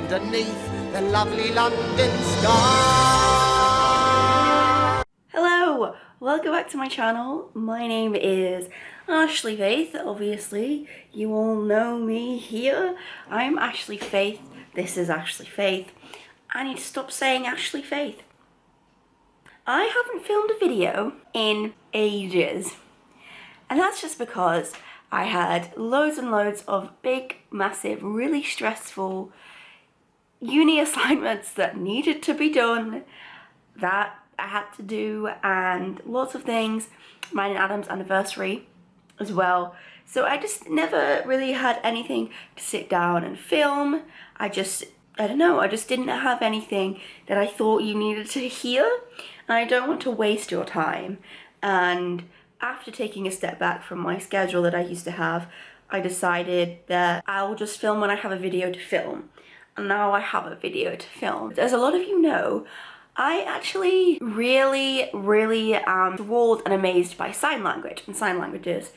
underneath the lovely London sky. Hello, welcome back to my channel. My name is Ashley Faith. Obviously, you all know me here. I'm Ashley Faith. This is Ashley Faith. I need to stop saying Ashley Faith. I haven't filmed a video in ages. And that's just because I had loads and loads of big, massive, really stressful uni assignments that needed to be done that I had to do, and lots of things. Mine and Adam's anniversary as well. So I just never really had anything to sit down and film. I don't know, I just didn't have anything that I thought you needed to hear. And I don't want to waste your time. And after taking a step back from my schedule that I used to have, I decided that I'll just film when I have a video to film. And now I have a video to film. As a lot of you know, I actually really am enthralled and amazed by sign language and sign languages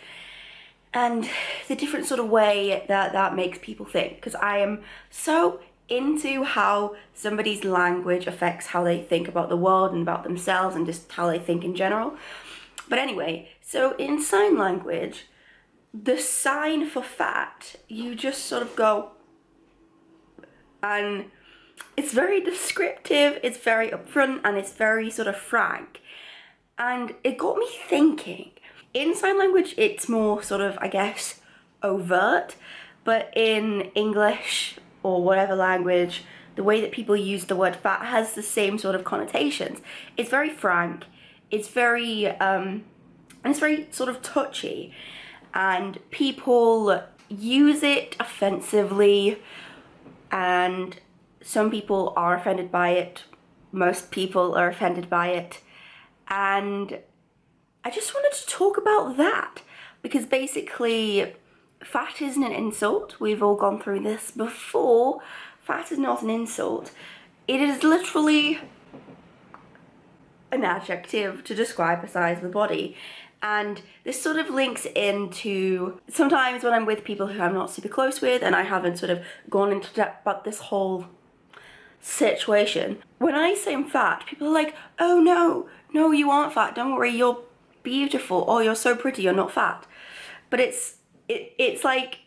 and the different sort of way that makes people think, because I am so into how somebody's language affects how they think about the world and about themselves and just how they think in general. But anyway, so in sign language, the sign for fat, you just sort of go, and it's very descriptive, it's very upfront, and it's very sort of frank. And it got me thinking. In sign language, it's more sort of, I guess, overt, but in English or whatever language, the way that people use the word fat has the same sort of connotations. It's very frank, it's very, and it's very sort of touchy, and people use it offensively, and some people are offended by it, most people are offended by it, and I just wanted to talk about that, because basically fat isn't an insult. We've all gone through this before. Fat is not an insult. It is literally an adjective to describe the size of the body. And this sort of links into sometimes when I'm with people who I'm not super close with and I haven't sort of gone into depth about this whole situation. When I say I'm fat, people are like, oh no, you aren't fat, don't worry, you're beautiful, or you're so pretty, you're not fat. But it's like,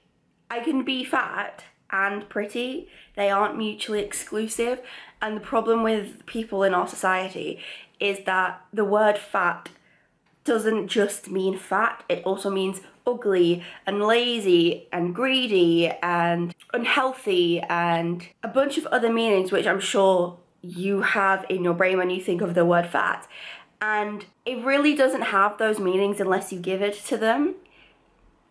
I can be fat and pretty. They aren't mutually exclusive. And the problem with people in our society is that the word fat doesn't just mean fat, it also means ugly and lazy and greedy and unhealthy and a bunch of other meanings which I'm sure you have in your brain when you think of the word fat. And it really doesn't have those meanings unless you give it to them,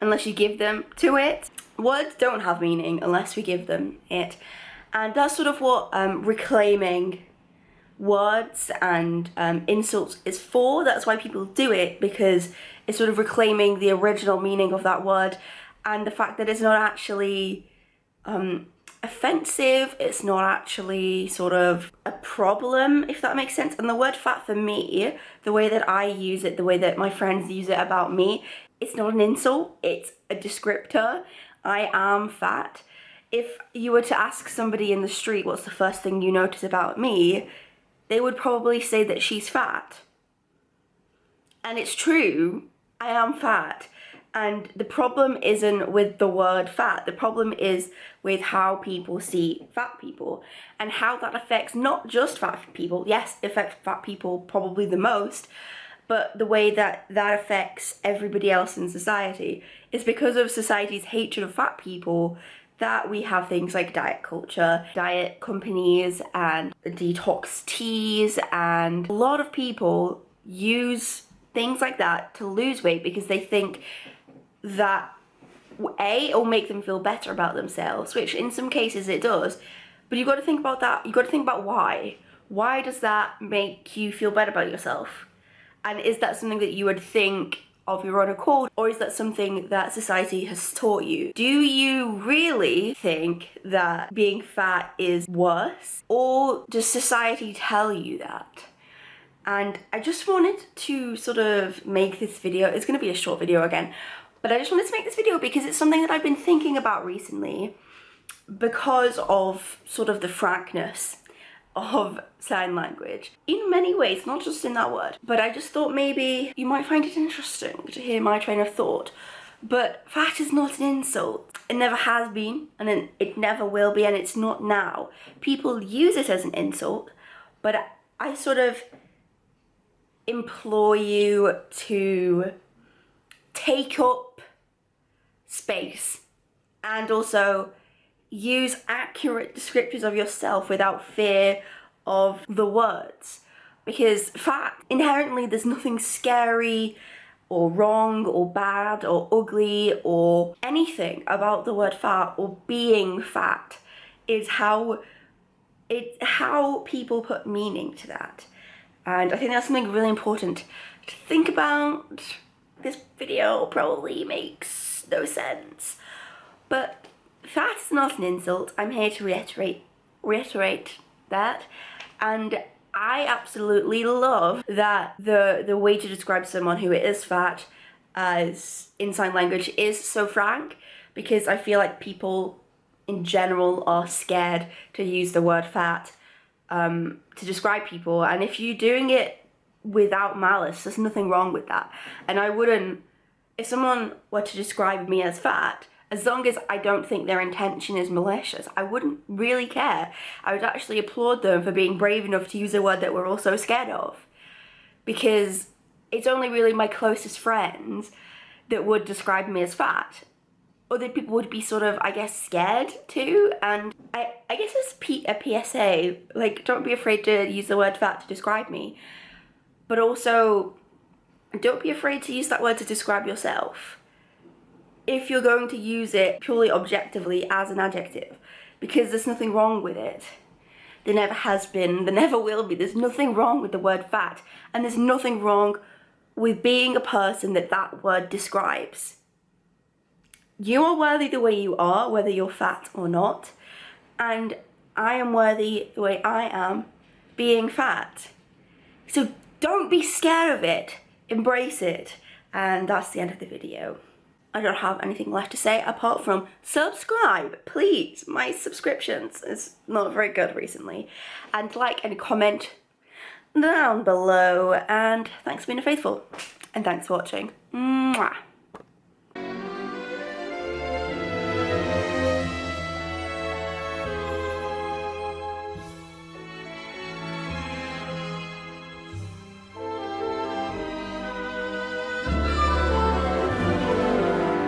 unless you give them to it. Words don't have meaning unless we give them it. And that's sort of what reclaiming words and insults is for. That's why people do it, because it's sort of reclaiming the original meaning of that word and the fact that it's not actually offensive, it's not actually sort of a problem, if that makes sense. And the word fat for me, the way that I use it, the way that my friends use it about me, it's not an insult, it's a descriptor. I am fat. If you were to ask somebody in the street what's the first thing you notice about me, they would probably say that she's fat. And it's true, I am fat. And the problem isn't with the word fat, the problem is with how people see fat people and how that affects not just fat people. Yes, it affects fat people probably the most, but the way that that affects everybody else in society is because of society's hatred of fat people that we have things like diet culture, diet companies and detox teas, and a lot of people use things like that to lose weight because they think that A, it'll make them feel better about themselves, which in some cases it does, but you've got to think about that, you've got to think about why. Why does that make you feel better about yourself? And is that something that you would think of your own accord, or is that something that society has taught you? Do you really think that being fat is worse, or does society tell you that? And I just wanted to sort of make this video. It's going to be a short video again, but I just wanted to make this video because it's something that I've been thinking about recently, because of sort of the frankness of sign language in many ways, not just in that word. But I just thought maybe you might find it interesting to hear my train of thought. But fat is not an insult. It never has been, and it never will be, and it's not now. People use it as an insult, but I sort of implore you to take up space and also use accurate descriptors of yourself without fear of the words. Because fat, inherently there's nothing scary or wrong or bad or ugly or anything about the word fat or being fat. It's how people put meaning to that. And I think that's something really important to think about. This video probably makes no sense, but fat is not an insult. I'm here to reiterate that, and I absolutely love that the way to describe someone who is fat as in sign language is so frank, because I feel like people in general are scared to use the word fat to describe people, and if you're doing it without malice, there's nothing wrong with that. And I wouldn't, if someone were to describe me as fat, as long as I don't think their intention is malicious, I wouldn't really care. I would actually applaud them for being brave enough to use a word that we're all so scared of, because it's only really my closest friends that would describe me as fat. Other people would be sort of, I guess, scared too. And I guess it's a PSA, like, don't be afraid to use the word fat to describe me, but also don't be afraid to use that word to describe yourself if you're going to use it purely objectively as an adjective, because there's nothing wrong with it. There never has been, there never will be. There's nothing wrong with the word fat, and there's nothing wrong with being a person that that word describes. You are worthy the way you are, whether you're fat or not, and I am worthy the way I am, being fat. So don't be scared of it, embrace it, and that's the end of the video. I don't have anything left to say apart from subscribe, please. My subscriptions is not very good recently, and like and comment down below, and thanks for being faithful, and thanks for watching. Mwah.